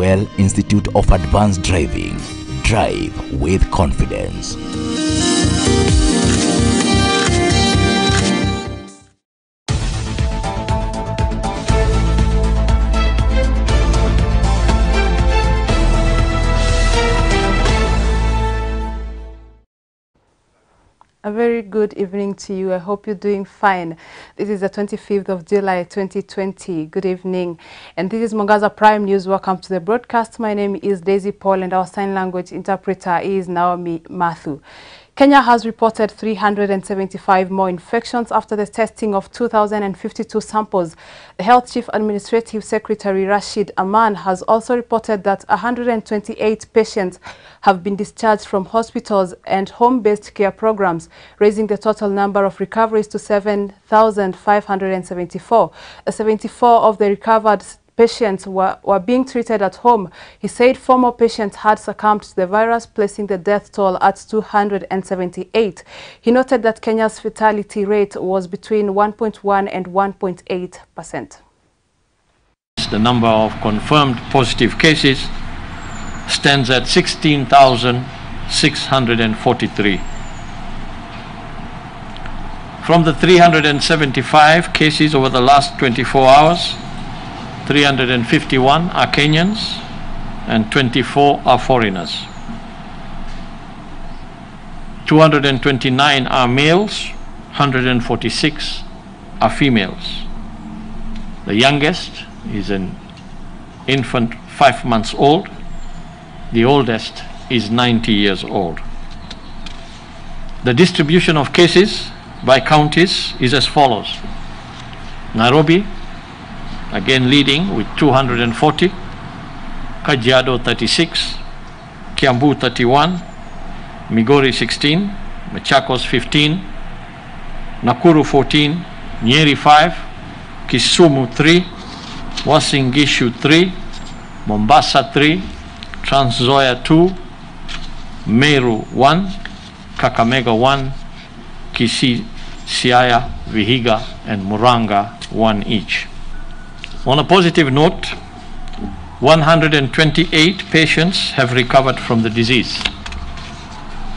Well Institute of Advanced Driving. Drive with confidence. A very good evening to you. I hope you're doing fine. This is the 25th of July 2020. Good evening. And this is Mwangaza Prime News. Welcome to the broadcast. My name is Daisy Paul and our sign language interpreter is Naomi Mathu. Kenya has reported 375 more infections after the testing of 2,052 samples. The Health Chief Administrative Secretary Rashid Aman has also reported that 128 patients have been discharged from hospitals and home-based care programs, raising the total number of recoveries to 7,574. 74 of the recovered patients were being treated at home. He said 4 more patients had succumbed to the virus, placing the death toll at 278. He noted that Kenya's fatality rate was between 1.1 and 1.8%. The number of confirmed positive cases stands at 16,643. From the 375 cases over the last 24 hours, 351 are Kenyans and 24 are foreigners. 229 are males, 146 are females. The youngest is an infant 5 months old. The oldest is 90 years old. The distribution of cases by counties is as follows. Nairobi, again leading with 240, Kajiado 36, Kiambu 31, Migori 16, Machakos 15, Nakuru 14, Nyeri 5, Kisumu 3, Uasin Gishu 3, Mombasa 3, Trans Nzoia 2, Meru 1, Kakamega 1, Kisii, Siaya, Vihiga and Muranga 1 each. On a positive note, 128 patients have recovered from the disease.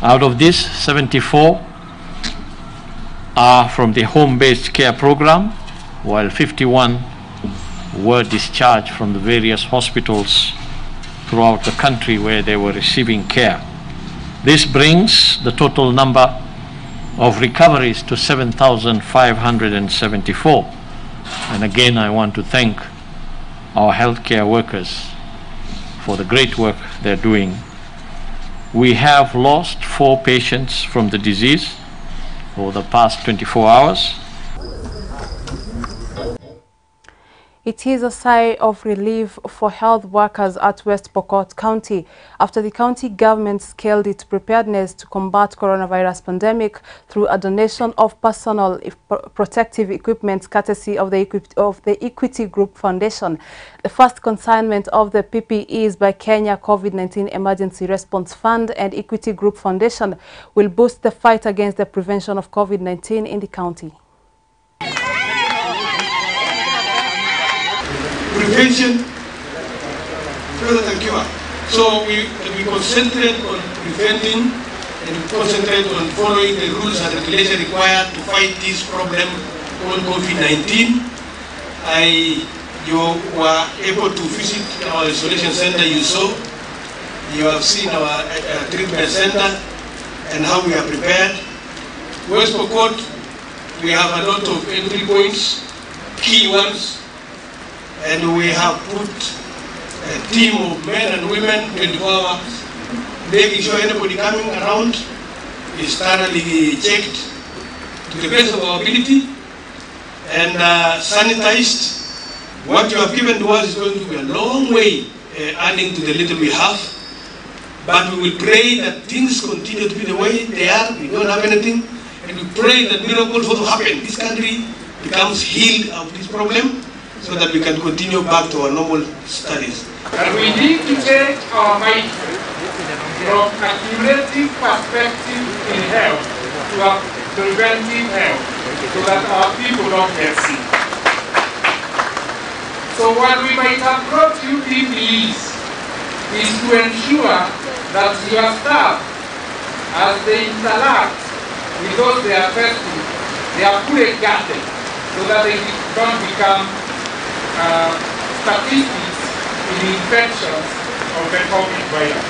Out of this, 74 are from the home-based care program, while 51 were discharged from the various hospitals throughout the country where they were receiving care. This brings the total number of recoveries to 7,574. And again, I want to thank our healthcare workers for the great work they're doing. We have lost 4 patients from the disease over the past 24 hours. It is a sigh of relief for health workers at West Pokot County after the county government scaled its preparedness to combat coronavirus pandemic through a donation of personal protective equipment courtesy of the Equity Group Foundation. The first consignment of the PPEs by Kenya COVID-19 Emergency Response Fund and Equity Group Foundation will boost the fight against the prevention of COVID-19 in the county. Prevention rather than cure. So we concentrate on preventing and concentrate on following the rules and regulations required to fight this problem called COVID-19. You were able to visit our isolation center, you saw. You have seen our treatment center and how we are prepared. West Pokot, we have a lot of entry points, key ones, and we have put a team of men and women 24 hours, making sure anybody coming around is thoroughly checked to the best of our ability and sanitized. What you have given to us is going to be a long way adding to the little we have, but we will pray that things continue to be the way they are. We don't have anything, and we pray that miracles will happen. This country becomes healed of this problem, so that we can continue back to our normal studies. And we need to change our mind from a cumulative perspective in health to a preventive health, so that our people don't get sick. So while we might have brought you PPEs, is to ensure that your staff, as they interact with those they are testing, they are fully guarded so that they don't become statistics in infections of the COVID virus.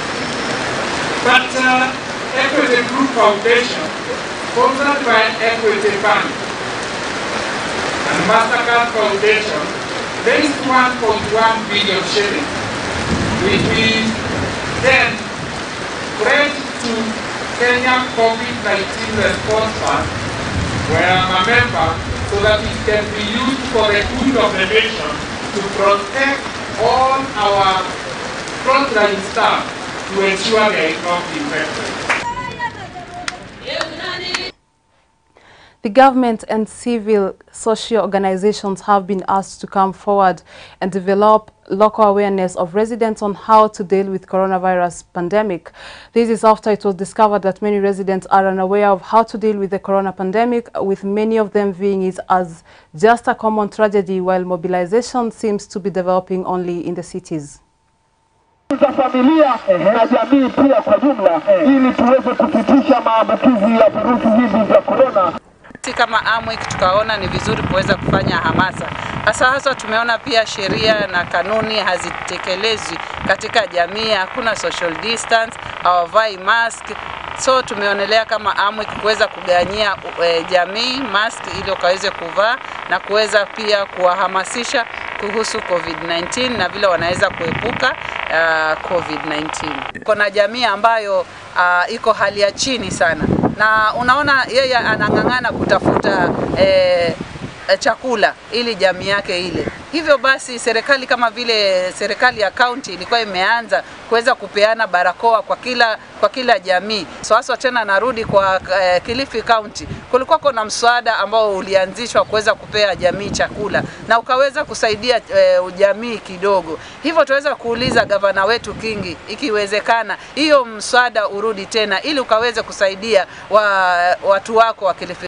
But Equity Group Foundation, sponsored by Equity Bank and MasterCard Foundation, raised 1.1 billion shillings, which we then pledged to Kenya COVID-19 Response Fund, where I'm a member, so that it can be used for the good of the nation to protect all our frontline staff to ensure they are not infected. The government and civil social organizations have been asked to come forward and develop local awareness of residents on how to deal with coronavirus pandemic. This is after it was discovered that many residents are unaware of how to deal with the corona pandemic, with many of them viewing it as just a common tragedy, while mobilization seems to be developing only in the cities. Familia na jamii pia kwa jumla ili tuweze kusitisha maambukizi ya virusi hivi vya corona. Kama AMWIC tukaona ni vizuri kuweza kufanya hamasa. Hasa tumeona pia sheria na kanuni hazitekelezwi katika jamii, hakuna social distance, hawavai mask. So tumeonelea kama AMWIC kuweza kuganyia jamii mask ili wakaweze kuvaa na kuweza pia kuwahamasisha kuhusu COVID-19 na vile wanaweza kuepuka COVID-19. Kuna jamii ambayo iko hali ya chini sana, na unaona yeye anang'ang'ana kutafuta chakula ili jamii yake ile. Hivyo basi serikali kama vile serikali ya county ilikuwa imeanza kuweza kupeana barakoa kwa kila jamii. Sasa tena narudi kwa Kilifi County. Kulikuwa kuna mswada ambao ulianzishwa kuweza kupea jamii chakula na ukaweza kusaidia jamii kidogo. Hivyo tuweza kuuliza gavana wetu Kingi ikiwezekana hiyo mswada urudi tena ili ukaweze kusaidia watu wako wa Kilifi.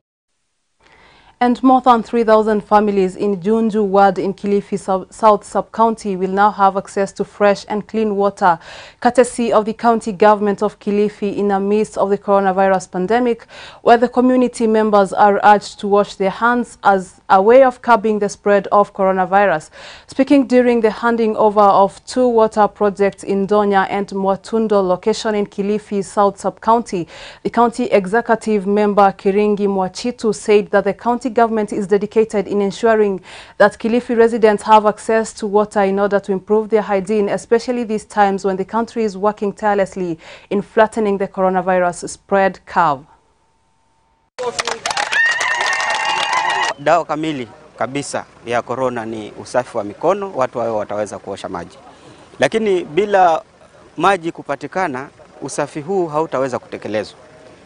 And more than 3,000 families in Junju Ward in Kilifi South Sub-County will now have access to fresh and clean water, courtesy of the county government of Kilifi in the midst of the coronavirus pandemic, where the community members are urged to wash their hands as a way of curbing the spread of coronavirus. Speaking during the handing over of 2 water projects in Donya and Mwatundo location in Kilifi South Sub-County, the county executive member Kiringi Mwachitu said that the county government is dedicated in ensuring that Kilifi residents have access to water in order to improve their hygiene, especially these times when the country is working tirelessly in flattening the coronavirus spread curve. Dawa kamili kabisa ya corona ni usafi wa mikono, watu wao wataweza kuosha maji. Lakini bila maji kupatikana, usafi huu hautaweza kutekelezwa.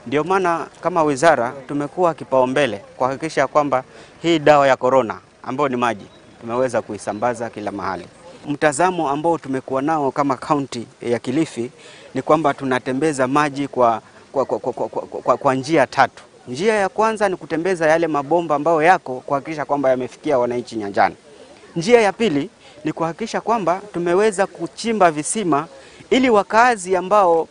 Ndio maana kama wizara tumekuwa kipaumbele kuhakikisha kwamba hii dawa ya corona ambayo ni maji tumeweza kuisambaza kila mahali. Mtazamo ambao tumekuwa nao kama kaunti ya Kilifi ni kwamba tunatembeza maji kwa njia tatu. Njia ya kwanza ni kutembeza yale mabomba ambayo yako kuhakikisha kwamba yamefikia wananchi nyanjani. Njia ya pili ni kuhakikisha kwamba tumeweza kuchimba visima ili wakazi ambao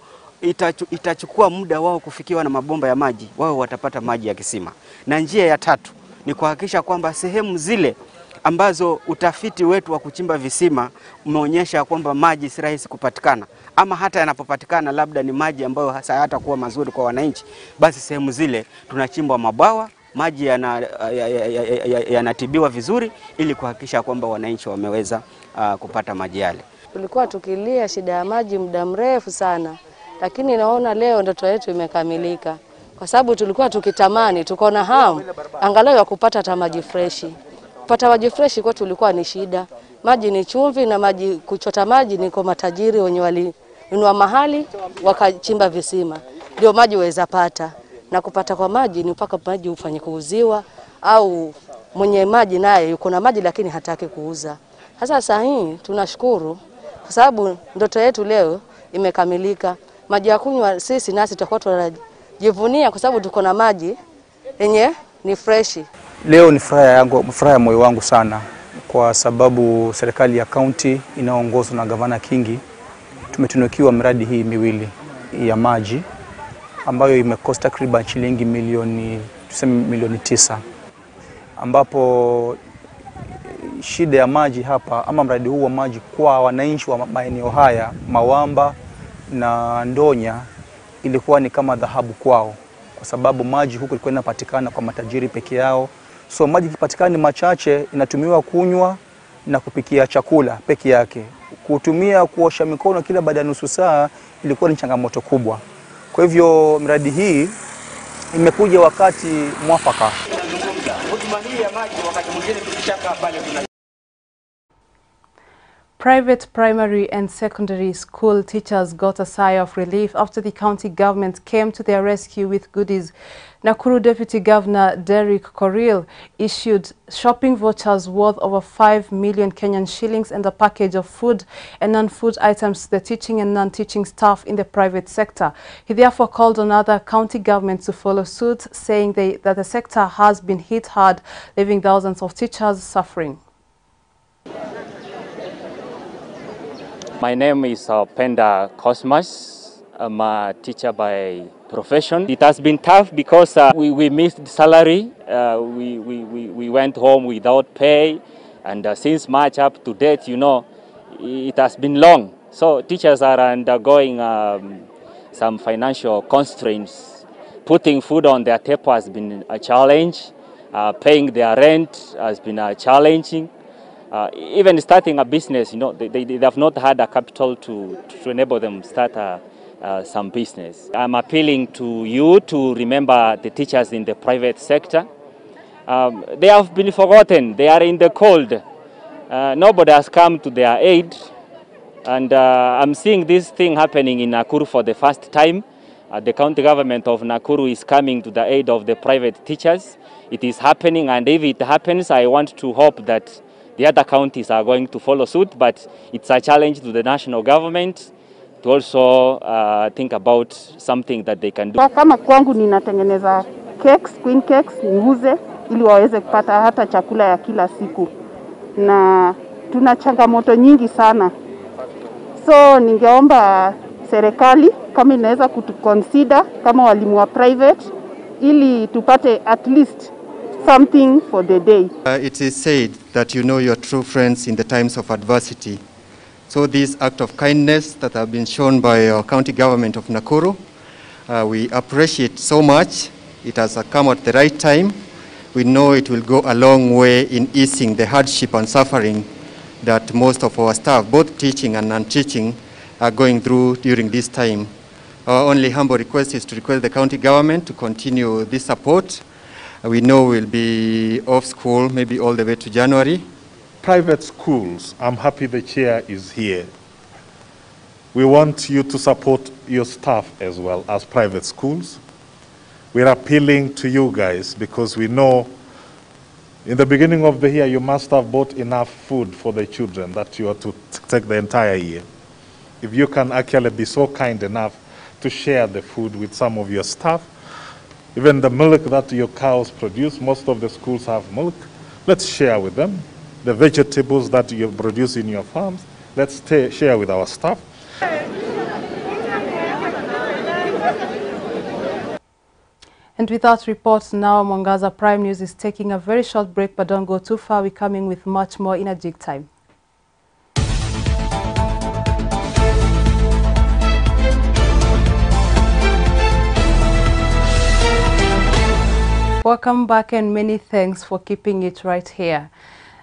itachukua muda wao kufikiwa na mabomba ya maji, wao watapata maji ya kisima. Na njia ya tatu ni kuhakikisha kwamba sehemu zile ambazo utafiti wetu wa kuchimba visima umeonyesha kwamba maji si rahisi kupatikana, ama hata yanapopatikana labda ni maji ambayo hasa hatakuwa mazuri kwa wananchi, basi sehemu zile tunachimba mabwawa, maji yanatibiwa vizuri ili kuhakikisha kwamba wananchi wameweza kupata maji yale. Tulikuwa tukilia shida ya maji muda mrefu sana, lakini naona leo ndoto yetu imekamilika, kwa sababu tulikuwa tukitamani, tuko na hamu angalau ya kupata maji freshi. Kupata maji freshi kwa tulikuwa ni shida. Maji ni chumvi na maji kuchota maji ni kwa matajiri wenye walinunua mahali wakachimba visima. Ndio maji waweza pata. Na kupata kwa maji ni mpaka maji ufanye kuuziwa au mwenye maji naye yuko na maji lakini hataki kuuza. Sasa hii tunashukuru kwa sababu ndoto yetu leo imekamilika. Maji ya kunywa sisi nasi tutakuwa tunajivunia kwa sababu tuko na maji yenye ni freshi. Leo ni furaha ya moyo wangu sana kwa sababu serikali ya county inaongozwa na Gavana Kingi tumetunukiwa miradi hii miwili ya maji ambayo imekosta takriban shilingi milioni 9, ambapo shida ya maji hapa ama mradi huu wa maji kwa wananchi wa maeneo haya Mawamba na Ndonya ilikuwa ni kama dhahabu kwao, kwa sababu maji huku ilikuwa inapatikana kwa matajiri peke yao. So maji ikipatikana ni machache, inatumiwa kunywa na kupikia chakula peke yake. Kutumia kuosha mikono kila baada ya nusu saa ilikuwa ni changamoto kubwa. Kwa hivyo miradi hii imekuja wakati mwafaka. Private primary and secondary school teachers got a sigh of relief after the county government came to their rescue with goodies. Nakuru Deputy Governor Derek Koril issued shopping vouchers worth over 5 million Kenyan shillings and a package of food and non-food items to the teaching and non-teaching staff in the private sector. He therefore called on other county governments to follow suit, saying that the sector has been hit hard, leaving thousands of teachers suffering. My name is Penda Cosmas. I'm a teacher by profession. It has been tough because we missed salary. We went home without pay, and since March up to date, you know, it has been long. So teachers are undergoing some financial constraints. Putting food on their table has been a challenge. Paying their rent has been challenging. Even starting a business, you know, they have not had a capital to enable them start some business. I'm appealing to you to remember the teachers in the private sector. They have been forgotten. They are in the cold. Nobody has come to their aid. And I'm seeing this thing happening in Nakuru for the first time. The county government of Nakuru is coming to the aid of the private teachers. It is happening, and if it happens, I want to hope that the other counties are going to follow suit, but it's a challenge to the national government to also think about something that they can do. Kama kwangu ninatengeneza cakes, queen cakes, niuze ili waweze kupata hata chakula ya kila siku. Na tuna changamoto nyingi sana. So ningeomba serikali kama inaweza kutuconsider kama walimu wa private ili tupate at least something for the day. It is said that you know your true friends in the times of adversity. So this act of kindness that have been shown by our county government of Nakuru, we appreciate so much. It has come at the right time. We know it will go a long way in easing the hardship and suffering that most of our staff, both teaching and non-teaching, are going through during this time. Our only humble request is to request the county government to continue this support. We know we'll be off school maybe all the way to January. Private schools, I'm happy the chair is here. We want you to support your staff as well as private schools. We're appealing to you guys because we know in the beginning of the year you must have bought enough food for the children that you are to take the entire year. If you can actually be so kind enough to share the food with some of your staff, even the milk that your cows produce, most of the schools have milk, let's share with them. The vegetables that you produce in your farms, let's share with our staff. And with that report now, Mwangaza Prime News is taking a very short break, but don't go too far. We're coming with much more in a jig time. Welcome back, and many thanks for keeping it right here.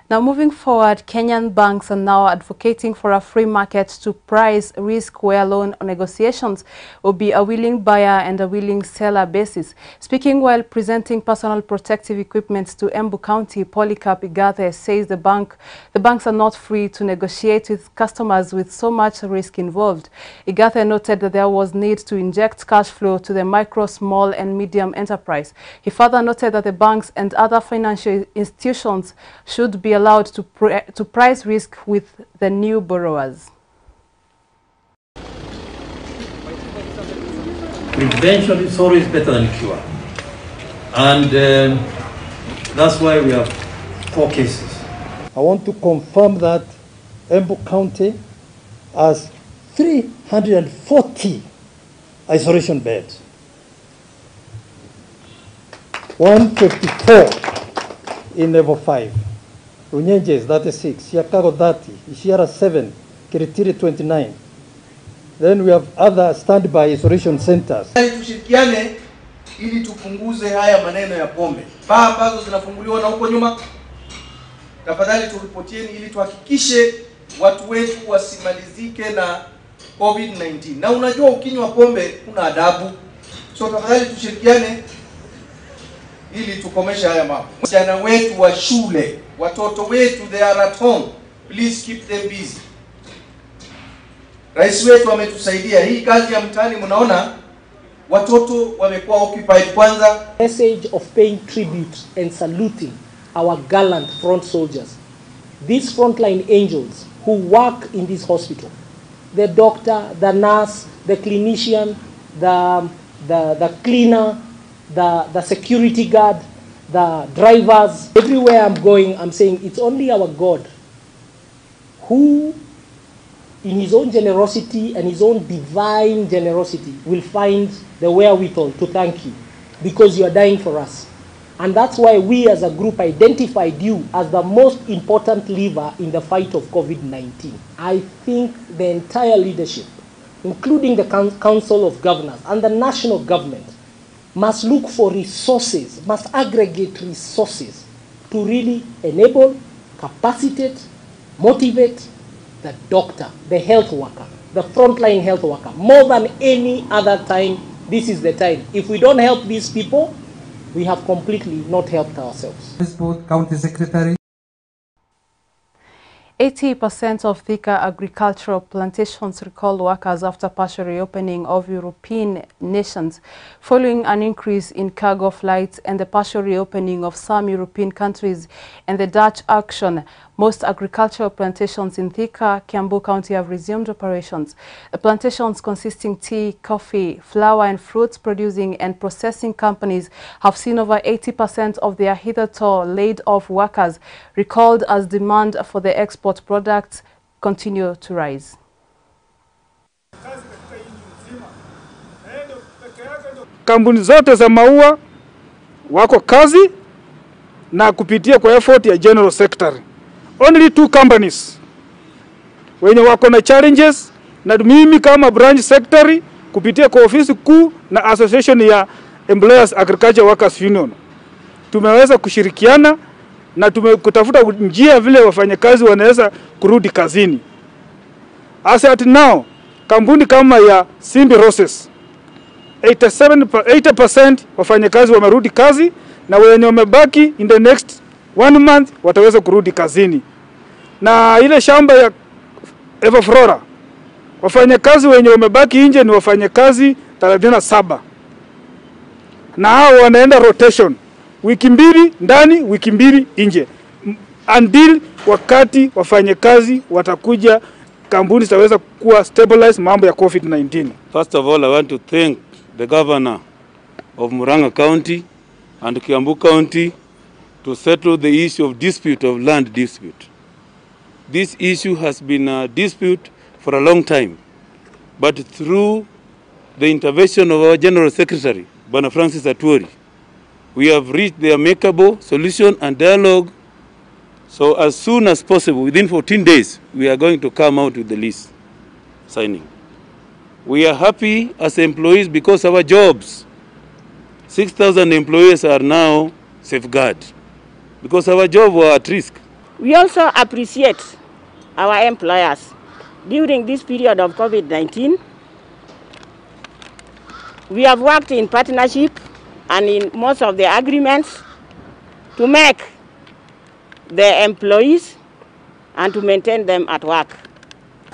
Now, moving forward, Kenyan banks are now advocating for a free market to price risk where loan negotiations will be a willing buyer and a willing seller basis. Speaking while presenting personal protective equipment to Embu County, Polycarp Igathe says the banks are not free to negotiate with customers with so much risk involved. Igathe noted that there was need to inject cash flow to the micro, small and medium enterprise. He further noted that the banks and other financial institutions should be allowed to price risk with the new borrowers. Prevention is always better than cure. And that's why we have 4 cases. I want to confirm that Embu County has 340 isolation beds. 154 in level 5. Runyenje is 36, Siakago 30, Ishiara 7, Kiritiri 29. Then we have other standby isolation centers. Tushirikiane ili tupunguze haya maneno ya pombe. Baa ambazo zinafunguliwa na huko nyuma, tafadhali turipotieni ili tuhakikishe watu wetu wasimalizike na COVID-19. Na unajua ukinywa pombe kuna adabu. So tafadhali tushirikiane ili tukomeshe haya mambo. Vijana wetu wa shule, watoto wetu, they are at home. Please keep them busy. Rais wetu ametusaidia. Hii kazi ya mtaani mnaona watoto wamekuwa occupied kwanza. Message of paying tribute and saluting our gallant front soldiers. These frontline angels who work in this hospital. The doctor, the nurse, the clinician, the cleaner, the security guard, the drivers. Everywhere I'm going, I'm saying it's only our God who, in his own generosity and his own divine generosity, will find the wherewithal to thank you, because you are dying for us. And that's why we as a group identified you as the most important lever in the fight of COVID-19. I think the entire leadership, including the Council of Governors and the national government, must look for resources, must aggregate resources to really enable, capacitate, motivate the doctor, the health worker, the frontline health worker. More than any other time, this is the time. If we don't help these people, we have completely not helped ourselves. Both County Secretary. 80% of Thika agricultural plantations recall workers after partial reopening of European nations, following an increase in cargo flights and the partial reopening of some European countries and the Dutch action. Most agricultural plantations in Thika, Kiambu County have resumed operations. The plantations consisting tea, coffee, flower and fruits producing and processing companies have seen over 80% of their hitherto laid off workers recalled as demand for the export products continue to rise. Kampuni zote za maua wako kazi na kupitia kwa effort ya General Secretary. Only 2 companies wenye wako na challenges, na mimi kama branch secretary kupitia kwa ofisi kuu na association ya Employers Agriculture Workers Union tumeweza kushirikiana na tumekutafuta njia vile wafanyakazi wanaweza kurudi kazini. As at now, kampuni kama ya Simbi Roses 80% wafanyakazi wamerudi kazi, na wenye wamebaki in the next 1 month wataweza kurudi kazini. Na ile shamba ya Everflora, wafanyakazi wenye wamebaki nje ni wafanyakazi 37. Na hao wanaenda rotation. Wiki 2 ndani, wiki 2 nje. Until wakati wafanyakazi watakuja, kampuni zitaweza kuwa stabilize mambo ya COVID-19. First of all, I want to thank the governor of Murang'a County and Kiambu County to settle the issue of dispute of land dispute. This issue has been a dispute for a long time, but through the intervention of our General Secretary, Bwana Francis Atwoli, we have reached the amicable solution and dialogue. So as soon as possible, within 14 days, we are going to come out with the lease signing. We are happy as employees because our jobs, 6,000 employees are now safeguarded because our jobs were at risk. We also appreciate our employers during this period of COVID-19. We have worked in partnership and in most of the agreements to make the employees and to maintain them at work.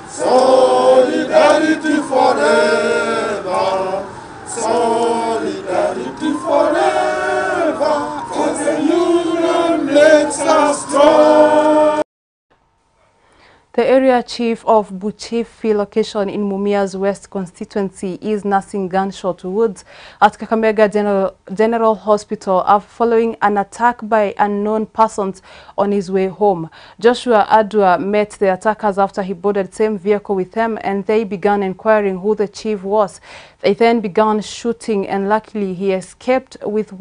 Solidarity forever, solidarity forever, for the union makes us strong. The area chief of Buchifi location in Mumia's West constituency is nursing gunshot wounds at Kakamega General Hospital following an attack by unknown persons on his way home. Joshua Adwa met the attackers after he boarded the same vehicle with them, and they began inquiring who the chief was. They then began shooting, and luckily he escaped with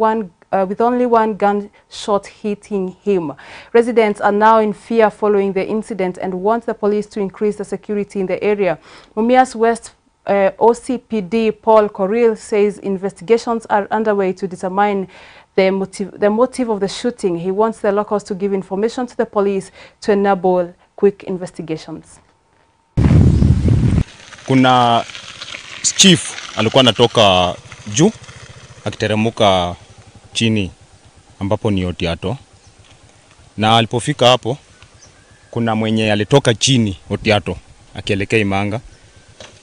only one gunshot hitting him. Residents are now in fear following the incident and want the police to increase the security in the area. Mumias West OCPD Paul Coril says investigations are underway to determine the motive of the shooting. He wants the locals to give information to the police to enable quick investigations. Kuna chief alikuwa anatoka juu akiteremuka chini ambapo ni Otiato, na alipofika hapo kuna mwenye alitoka chini Otiato akielekea Imanga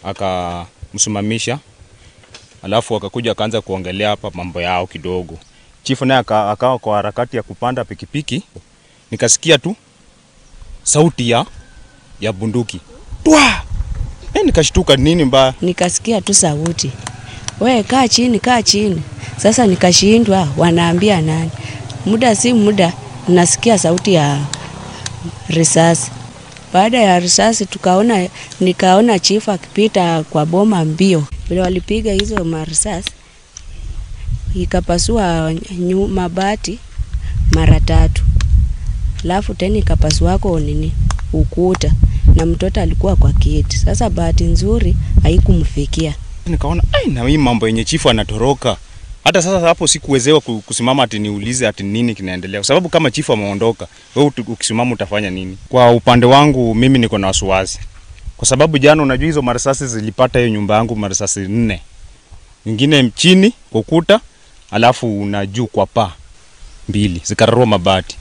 akamsimamisha, alafu akakuja akaanza kuongelea hapa mambo yao kidogo. Chifu naye akawa kwa harakati ya kupanda pikipiki, nikasikia tu sauti ya bunduki twa, nikashtuka nini mbaya, nikasikia tu sauti, we kaa chini kaa chini. Sasa nikashindwa wanaambia nani. Muda si muda nasikia sauti ya risasi. Baada ya risasi nikaona chifu akipita kwa boma mbio. Vile walipiga hizo marisasi ikapasua mabati mara 3. Alafu tena ikapasua kwa ukuta, na mtoto alikuwa kwa kiti. Sasa bahati nzuri haikumfikia. Nikaona na hii mambo yenye chifu anatoroka. Hata sasa hapo sikuwezewa kusimama ati niulize ati nini kinaendelea, kwa sababu kama chifu ameondoka, wewe ukisimama utafanya nini? Kwa upande wangu mimi niko na wasiwasi, kwa sababu jana unajua hizo marisasi zilipata hiyo nyumba yangu marisasi 4, nyingine chini kwa ukuta, alafu na juu kwa paa 2 zikararua mabati.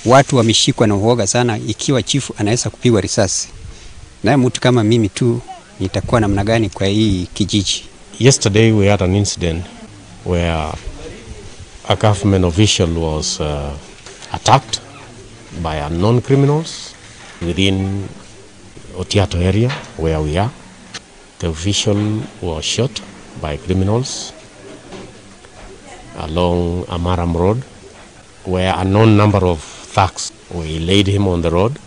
Watu wameshikwa na uoga sana ikiwa chifu anaweza kupigwa risasi. Na mtu kama mimi tu nitakuwa namna gani kwa hii kijiji? Yesterday we had an incident where a government official was attacked by unknown criminals within Otiato area where we are. The official was shot by criminals along Amaram Road, where a known number of thugs, we laid him on the road.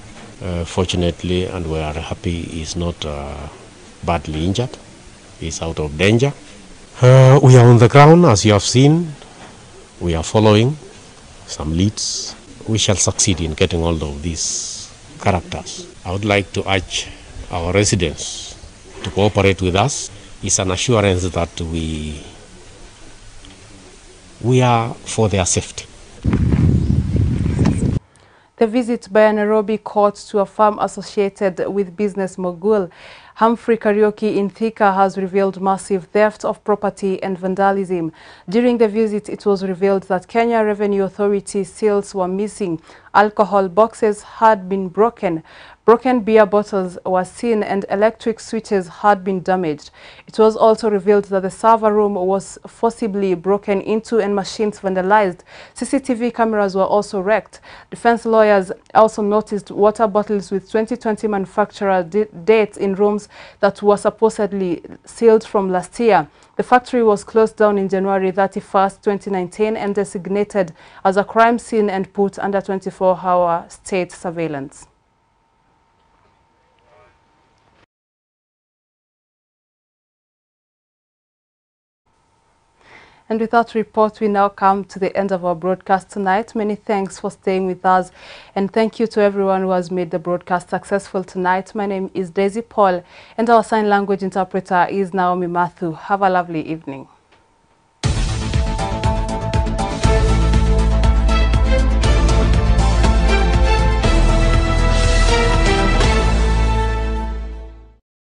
Fortunately, and we are happy he's not badly injured. He's out of danger. We are on the ground, as you have seen. We are following some leads. We shall succeed in getting hold of these characters. I would like to urge our residents to cooperate with us. It's an assurance that we are for their safety. The visit by a Nairobi court to a firm associated with business mogul Humphrey Karaoke in Thika has revealed massive theft of property and vandalism. During the visit, it was revealed that Kenya Revenue Authority seals were missing, alcohol boxes had been broken beer bottles were seen, and electric switches had been damaged. It was also revealed that the server room was forcibly broken into and machines vandalized. CCTV cameras were also wrecked. Defense lawyers also noticed water bottles with 2020 manufacturer dates in rooms that were supposedly sealed from last year. The factory was closed down in January 31st, 2019 and designated as a crime scene and put under 24-hour state surveillance. And with that report, we now come to the end of our broadcast tonight. Many thanks for staying with us. And thank you to everyone who has made the broadcast successful tonight. My name is Daisy Paul, and our sign language interpreter is Naomi Matthew. Have a lovely evening.